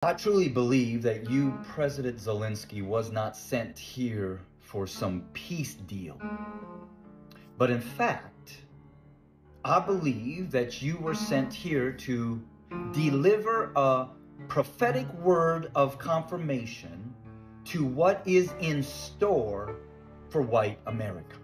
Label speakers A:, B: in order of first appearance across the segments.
A: I truly believe that you, President Zelensky, was not sent here for some peace deal. But in fact, I believe that you were sent here to deliver a prophetic word of confirmation to what is in store for white America.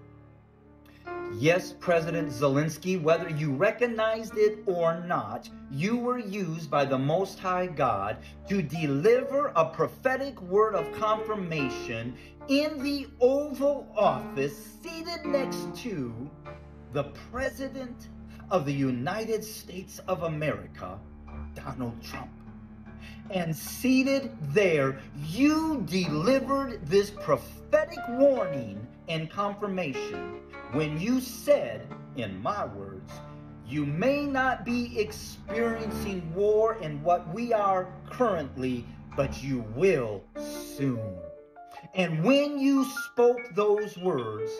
A: Yes, President Zelensky, whether you recognized it or not, you were used by the Most High God to deliver a prophetic word of confirmation in the Oval Office, seated next to the President of the United States of America, Donald Trump. And seated there, you delivered this prophetic warning and confirmation when you said, in my words, you may not be experiencing war in what we are currently, but you will soon. And when you spoke those words,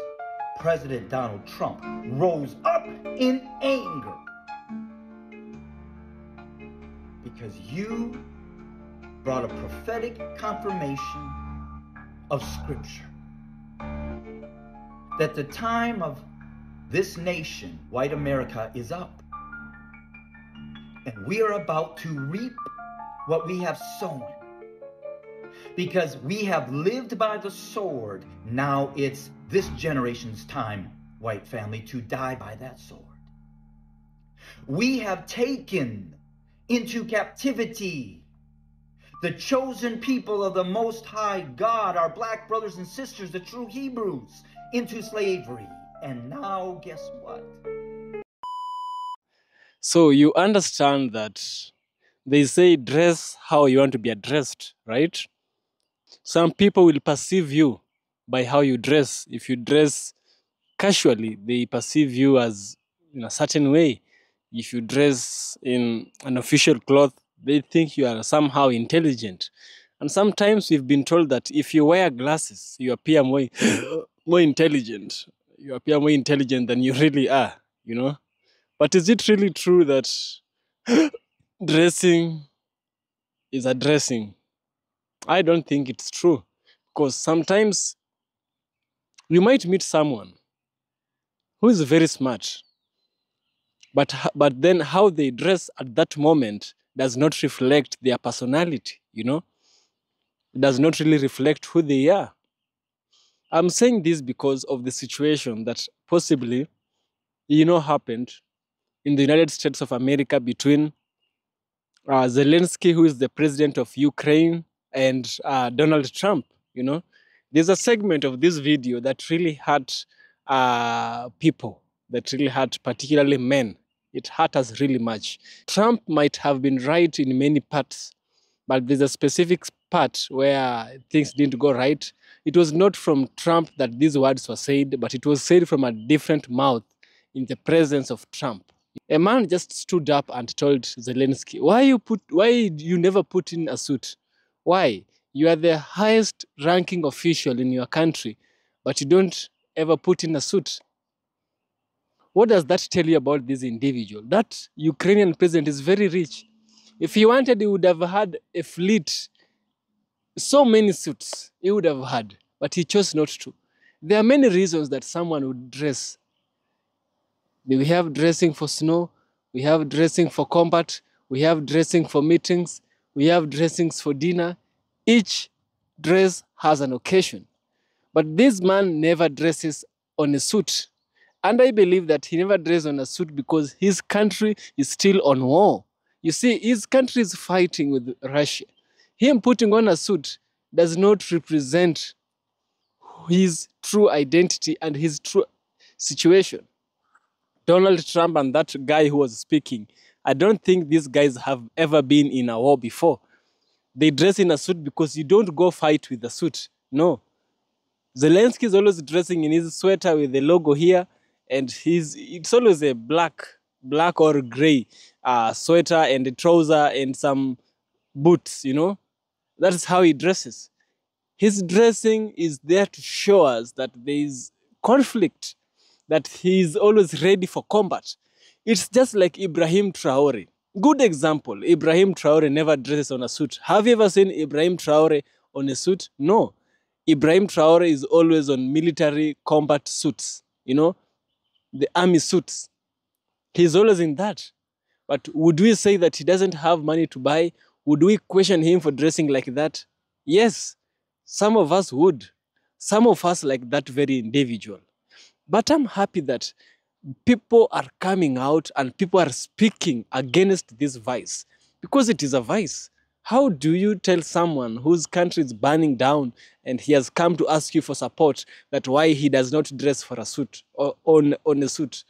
A: President Donald Trump rose up in anger because you brought a prophetic confirmation of Scripture that the time of this nation, white America, is up. And we are about to reap what we have sown. Because we have lived by the sword, now it's this generation's time, white family, to die by that sword. We have taken into captivity the chosen people of the Most High God, our black brothers and sisters, the true Hebrews, into slavery. And now, guess what?
B: So you understand that they say dress how you want to be addressed, right? Some people will perceive you by how you dress. If you dress casually, they perceive you as in a certain way. If you dress in an official cloth, they think you are somehow intelligent. And sometimes we've been told that if you wear glasses, you appear more intelligent. You appear more intelligent than you really are, you know? But is it really true that dressing is addressing? I don't think it's true. Because sometimes you might meet someone who is very smart, but then how they dress at that moment does not reflect their personality, you know? It does not really reflect who they are. I'm saying this because of the situation that possibly, happened in the United States of America between Zelensky, who is the president of Ukraine, and Donald Trump, you know? There's a segment of this video that really hurt people, that really hurt particularly men. It hurt us really much. Trump might have been right in many parts, but there's a specific part where things didn't go right. It was not from Trump that these words were said, but it was said from a different mouth in the presence of Trump. A man just stood up and told Zelensky, why you never put in a suit? Why? You are the highest ranking official in your country, but you don't ever put in a suit. What does that tell you about this individual? That Ukrainian president is very rich. If he wanted, he would have had a fleet, so many suits he would have had, but he chose not to. There are many reasons that someone would dress. We have dressing for snow, we have dressing for combat, we have dressing for meetings, we have dressings for dinner. Each dress has an occasion. But this man never dresses on a suit. And I believe that he never dresses on a suit because his country is still on war. You see, his country is fighting with Russia. Him putting on a suit does not represent his true identity and his true situation. Donald Trump and that guy who was speaking, I don't think these guys have ever been in a war before. They dress in a suit because you don't go fight with a suit. No. Zelensky is always dressing in his sweater with the logo here, and it's always a black or gray sweater and a trouser and some boots, you know. That is how he dresses. His dressing is there to show us that there is conflict, that he is always ready for combat. It's just like Ibrahim Traore. Good example, Ibrahim Traore never dresses on a suit. Have you ever seen Ibrahim Traore on a suit? No. Ibrahim Traore is always on military combat suits, the army suits. He's always in that. But would we say that he doesn't have money to buy? Would we question him for dressing like that? Yes, some of us would. Some of us like that very individual. But I'm happy that people are coming out and people are speaking against this vice because it is a vice. How do you tell someone whose country is burning down and he has come to ask you for support that why he does not dress for a suit or on a suit?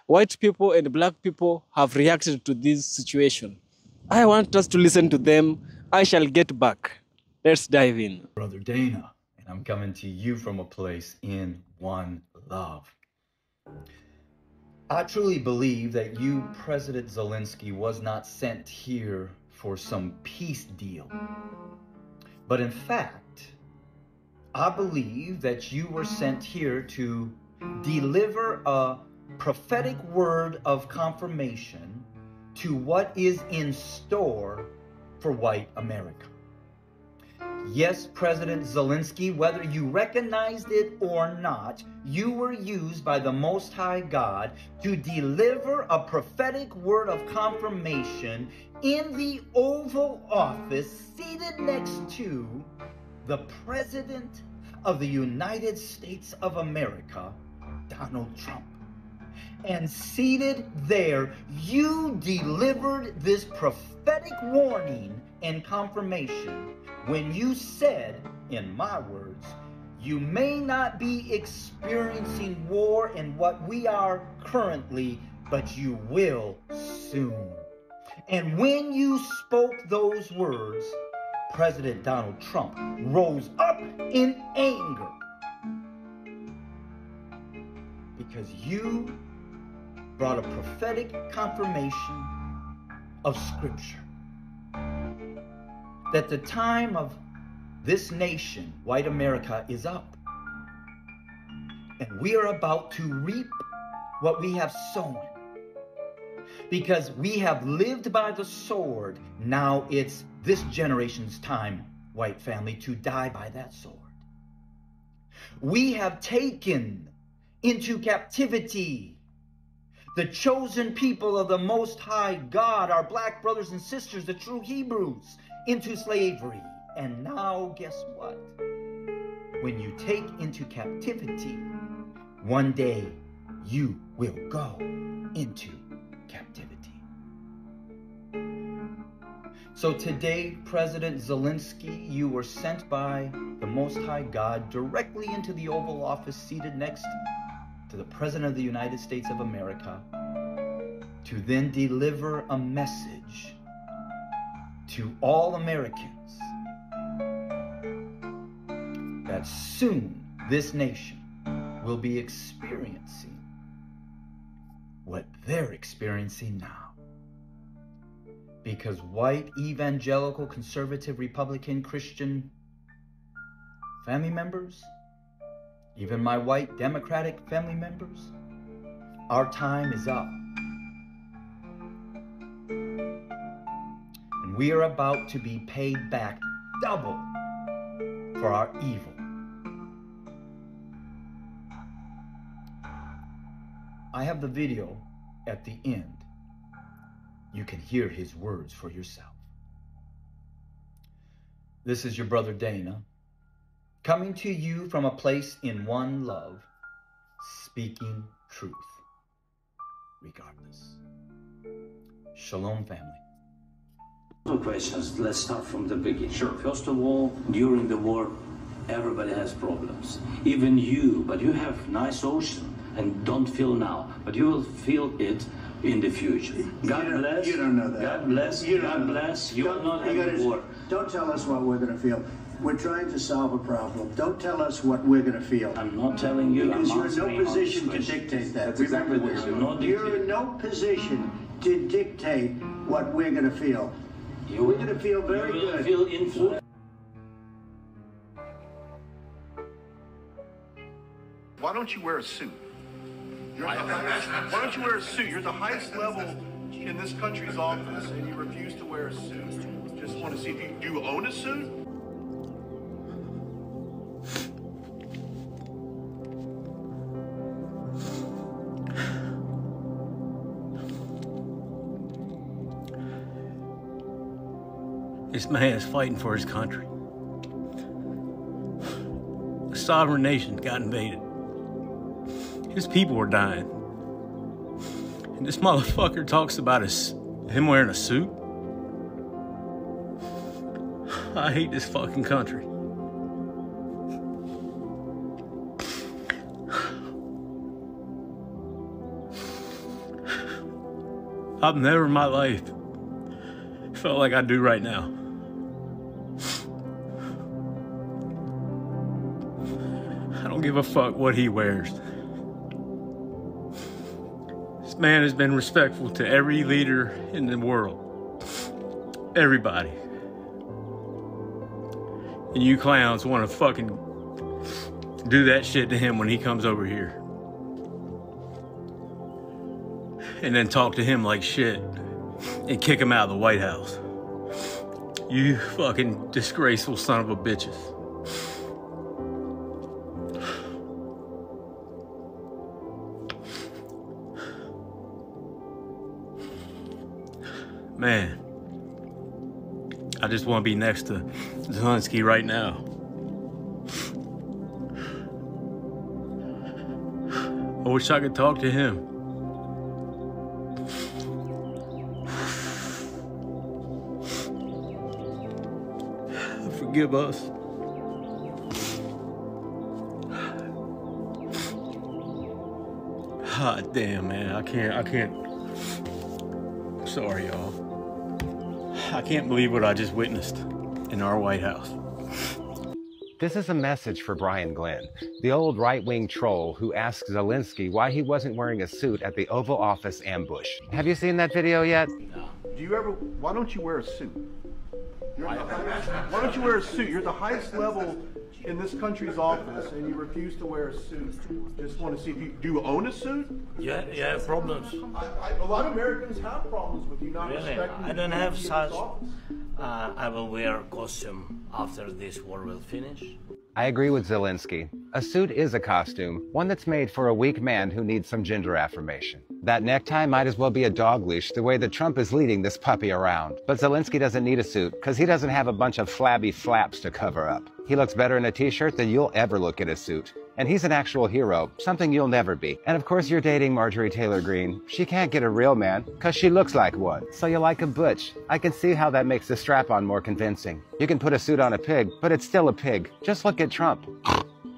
B: White people and black people have reacted to this situation. I want us to listen to them. I shall get back. Let's dive in.
A: Brother Dana, and I'm coming to you from a place in one love. I truly believe that you, President Zelensky, was not sent here for some peace deal. But in fact, I believe that you were sent here to deliver a prophetic word of confirmation to what is in store for white America. Yes, President Zelensky, whether you recognized it or not, you were used by the Most High God to deliver a prophetic word of confirmation in the Oval Office, seated next to the President of the United States of America, Donald Trump. And seated there, you delivered this prophetic warning and confirmation when you said, in my words, you may not be experiencing war in what we are currently, but you will soon. And when you spoke those words, President Donald Trump rose up in anger because you brought a prophetic confirmation of Scripture that the time of this nation, white America, is up. And we are about to reap what we have sown. Because we have lived by the sword, now it's this generation's time, white family, to die by that sword. We have taken into captivity the chosen people of the Most High God, our black brothers and sisters, the true Hebrews, into slavery. And now, guess what? When you take into captivity, one day you will go into captivity. So today, President Zelensky, you were sent by the Most High God directly into the Oval Office, seated next to the President of the United States of America, to then deliver a message to all Americans that soon this nation will be experiencing what they're experiencing now. Because white, evangelical, conservative, Republican, Christian family members, even my white Democratic family members, our time is up. And we are about to be paid back double for our evil. I have the video at the end. You can hear his words for yourself. This is your brother Dana, coming to you from a place in one love, speaking truth, regardless. Shalom, family.
C: Two questions. Let's start from the beginning. Sure. First of all, during the war, everybody has problems. Even you, but you have nice ocean and don't feel now, but you will feel it in the future. God bless.
D: You don't know that.
C: God bless. God bless. You will not have a war.
D: Don't tell us what we're going to feel. We're trying to solve a problem. Don't tell us what we're going to feel.
C: I'm not telling you.
D: Because you're in no position to dictate that.
C: That's exactly what
D: You're in no position to dictate what we're going to feel. We're going to feel very good.
C: You will feel influence.
E: Why don't you wear a suit? Why don't you wear a suit? You're the highest level in this country's office and you refuse to wear a suit. Just want to see if you own a suit?
F: This man is fighting for his country. A sovereign nation got invaded. His people were dying. And this motherfucker talks about him wearing a suit. I hate this fucking country. I've never in my life felt like I do right now. I don't give a fuck what he wears. This man has been respectful to every leader in the world. Everybody. And you clowns want to fucking do that shit to him when he comes over here. And then talk to him like shit and kick him out of the White House. You fucking disgraceful son of a bitches. Man, I just want to be next to Zelensky right now. I wish I could talk to him. Forgive us. God damn, man, I can't. I'm sorry, y'all. I can't believe what I just witnessed in our White House.
G: This is a message for Brian Glenn, the old right-wing troll who asked Zelensky why he wasn't wearing a suit at the Oval Office ambush. Have you seen that video yet?
E: No. Why don't you wear a suit? Why don't you wear a suit? You're at the highest level in this country's office and you refuse to wear a suit. Just want to see if you own a suit?
C: Yeah, you have problems.
E: A lot of Americans have problems with you not
C: Really?
E: respecting
C: I don't have
E: the
C: such.
E: office.
C: I will wear a costume after this war will finish.
G: I agree with Zelensky. A suit is a costume, one that's made for a weak man who needs some gender affirmation. That necktie might as well be a dog leash the way that Trump is leading this puppy around. But Zelensky doesn't need a suit because he doesn't have a bunch of flabby flaps to cover up. He looks better in a t-shirt than you'll ever look in a suit. And he's an actual hero, something you'll never be. And of course you're dating Marjorie Taylor Greene. She can't get a real man because she looks like one. So you like a butch. I can see how that makes the strap-on more convincing. You can put a suit on a pig, but it's still a pig. Just look at Trump.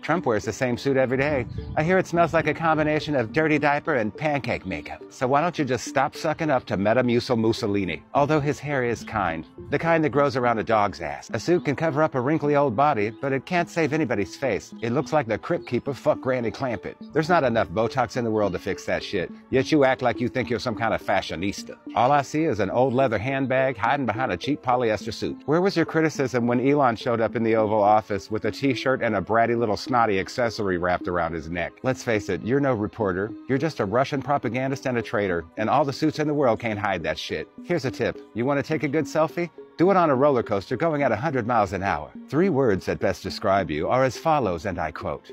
G: Trump wears the same suit every day. I hear it smells like a combination of dirty diaper and pancake makeup. So why don't you just stop sucking up to Metamucil Mussolini? Although his hair is kind. The kind that grows around a dog's ass. A suit can cover up a wrinkly old body, but it can't save anybody's face. It looks like the crypt keeper fuck Granny Clampett. There's not enough Botox in the world to fix that shit. Yet you act like you think you're some kind of fashionista. All I see is an old leather handbag hiding behind a cheap polyester suit. Where was your criticism when Elon showed up in the Oval Office with a t-shirt and a bratty little snotty accessory wrapped around his neck? Let's face it, you're no reporter. You're just a Russian propagandist and a traitor, and all the suits in the world can't hide that shit. Here's a tip. You want to take a good selfie? Do it on a roller coaster going at 100 miles an hour. 3 words that best describe you are as follows, and I quote,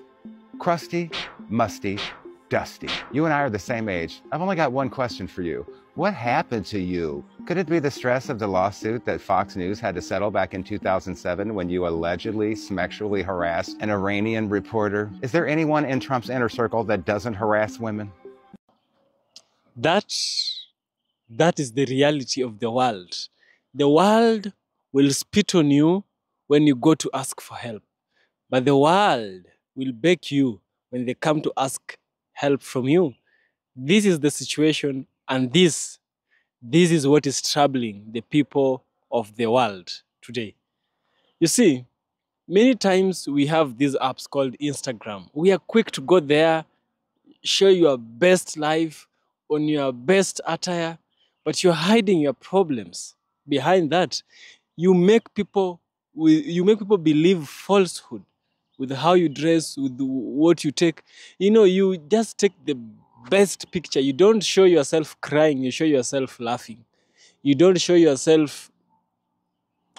G: crusty, musty, dusty. You and I are the same age. I've only got one question for you. What happened to you? Could it be the stress of the lawsuit that Fox News had to settle back in 2007 when you allegedly sexually harassed an Iranian reporter? Is there anyone in Trump's inner circle that doesn't harass women?
B: That is the reality of the world. The world will spit on you when you go to ask for help. But the world will beg you when they come to ask help from you. This is the situation, and this is what is troubling the people of the world today. You see, many times we have these apps called Instagram. We are quick to go there, show your best life on your best attire, but you're hiding your problems. Behind that, you make people believe falsehood with how you dress, with what you take. You know, you just take the best picture. You don't show yourself crying, you show yourself laughing. You don't show yourself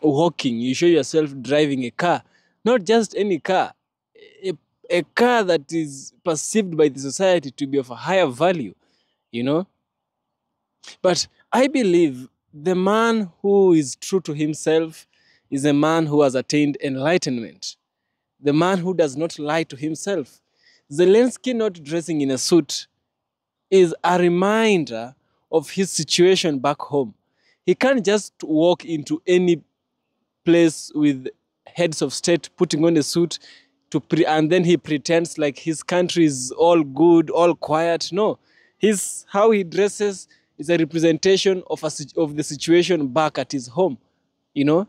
B: walking, you show yourself driving a car. Not just any car, a, a car that is perceived by the society to be of a higher value, you know. But I believe the man who is true to himself is a man who has attained enlightenment. The man who does not lie to himself. Zelensky not dressing in a suit is a reminder of his situation back home. He can't just walk into any place with heads of state putting on a suit and then he pretends like his country is all good, all quiet. No, how he dresses is a representation of the situation back at his home, you know.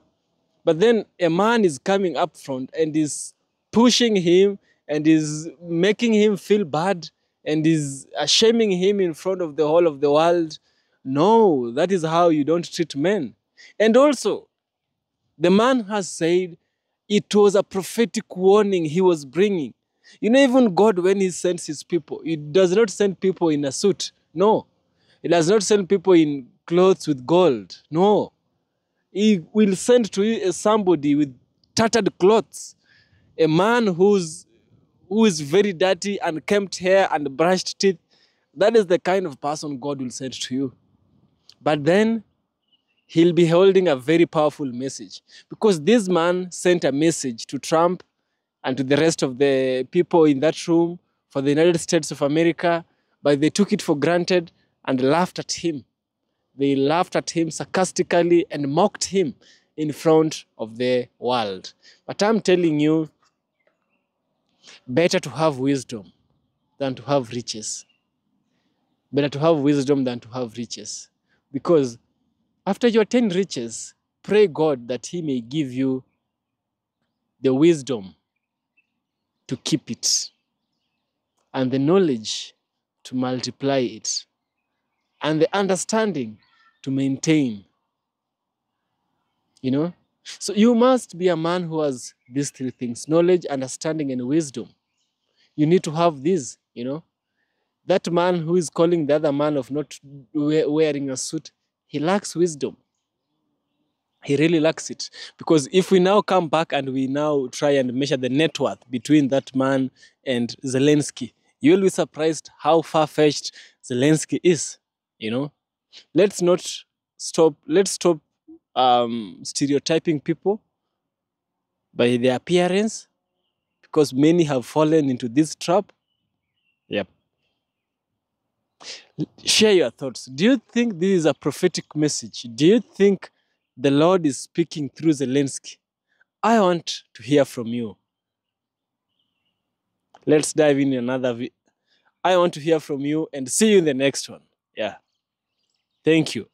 B: But then a man is coming up front and is pushing him and is making him feel bad and is shaming him in front of the whole of the world. No, that is how you don't treat men. And also, the man has said it was a prophetic warning he was bringing. You know, even God, when he sends his people, he does not send people in a suit. No. He does not send people in clothes with gold. No. He will send to you somebody with tattered clothes. A man who is very dirty, unkempt hair and brushed teeth. That is the kind of person God will send to you. But then he'll be holding a very powerful message, because this man sent a message to Trump and to the rest of the people in that room for the United States of America, but they took it for granted and laughed at him. They laughed at him sarcastically and mocked him in front of the world. But I'm telling you, better to have wisdom than to have riches. Better to have wisdom than to have riches. Because after you attain riches, pray God that he may give you the wisdom to keep it and the knowledge to multiply it and the understanding to maintain, you know. So you must be a man who has these three things: knowledge, understanding, and wisdom. You need to have these, you know. That man who is calling the other man of not wearing a suit, he lacks wisdom. He really lacks it. Because if we now come back and we now try and measure the net worth between that man and Zelensky, you'll be surprised how far-fetched Zelensky is, you know. Let's stop stereotyping people by their appearance, because many have fallen into this trap. Yep. Share your thoughts. Do you think this is a prophetic message? Do you think the Lord is speaking through Zelensky? I want to hear from you. Let's dive in another I want to hear from you and see you in the next one. Yeah. Thank you.